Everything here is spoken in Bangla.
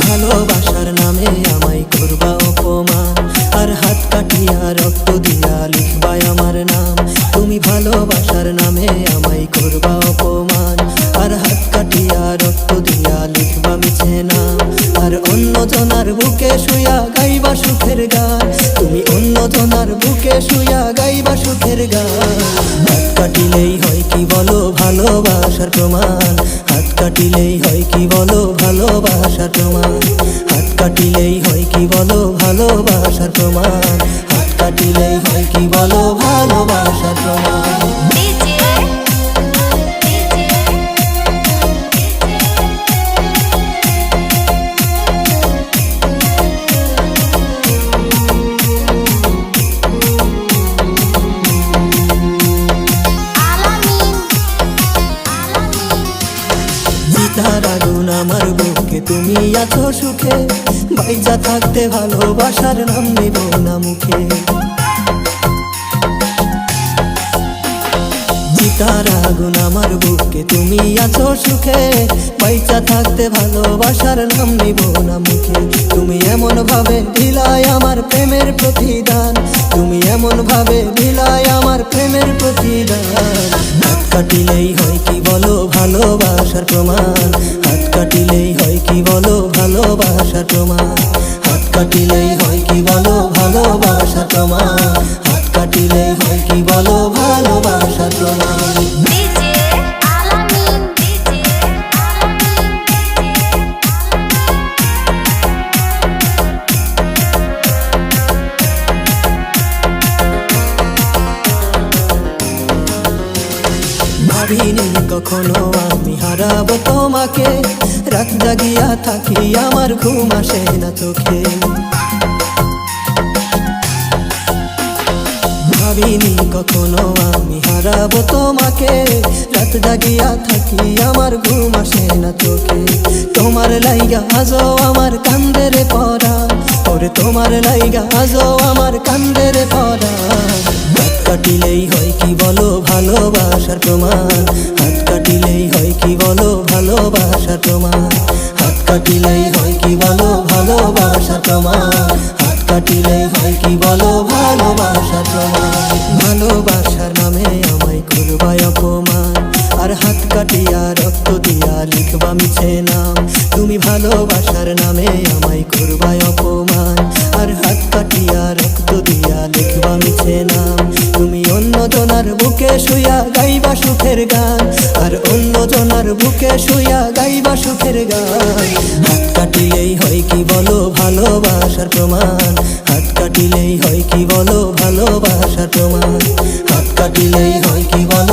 ভালোবাসার নামে আমায় করবা অপমান, আর হাত কাটিয়া রক্ত দিয়া লিখবা আমার নাম। তুমি ভালোবাসার নামে আমায় করবা অপমান, আর হাত কাটিয়া রক্ত দিয়া লিখবা মিছে নাম। আর অন্য জনার বুকে শুয়া গাইবা সুখের গান, তুমি অন্য জনার বুকে শুয়া গাইবা সুখের গান। হাত কাটিলেই হয় কি বলো ভালোবাসার প্রমাণ, হাত কাটিলেই হয় কি বলো ভালোবাসার প্রমাণ। হাত কাটিলেই হয় কি বলো ভালোবাসার প্রমাণ, হাত কাটিলেই হয় কি বলো ভালোবাসার প্রমাণ। চিতার আগুন আমার বুকে, তুমি আছো সুখে, বাইজা থাকতে ভালোবাসার নাম নেব না মুখে। চিতার আগুন আমার বুকে, তুমি আছো সুখে, বাইজা থাকতে ভালোবাসার নাম নেব না মুখে। তুমি এমন ভাবে দিলাই আমার প্রেমের প্রতিদান, তুমি এমন ভাবে দিলাই আমার প্রেমের প্রতিদান। হাত কাটিলেই হয় কি বলো ভালোবাসার প্রমাণ, হাত কাটিলেই হয় কি বলো ভালোবাসার প্রমাণ। হাত কাটিলেই হয় কি বলো ভালোবাসার প্রমাণ, হাত কাটিলেই হয় কি বলো ভালোবাসার প্রমাণ। ভাবিনি কখনো আমি হারাবো তোমাকে, রাত জাগিয়া থাকি আমার ঘুম আসে না চোখে। ভাবিনি কখনো আমি হারাবো তোমাকে, রাত জাগিয়া থাকি আমার ঘুম আসে না চোখে। তোমার লাইগা আজও আমার কান্দের পড়া, ওরে তোমার লাইগা আজও আমার কান্দের পড়া। হাত কাটিলেই হয় কি বলো ভালোবাসার প্রমাণ, হাত কাটিলেই হয় কি বলো ভালোবাসার প্রমাণ। হাত কাটিলেই হয় কি বলো ভালোবাসার প্রমাণ, হাত কাটিলেই হয় কি বলো ভালোবাসার প্রমাণ। ভালোবাসার নামে আমায় করবা অপমান, আর হাত কাটিয়া রক্ত দিয়া লিখবা মিছে নাম। তুমি ভালোবাসার নামে আমায় করবা অপমান, আর হাত কাটিয়া রক্ত দিয়া লিখবা মিছে নাম। তুমি অন্য জনার বুকে শুয়া গাইবা সুখের গান, আর অন্য জনার বুকে শুয়া গাইবা সুখের গান। হাত কাটিলেই হয় কি বলো ভালোবাসার প্রমাণ, হাত কাটিলেই হয় কি বলো ভালোবাসার প্রমাণ। হাত কাটিলেই হয় কি বলো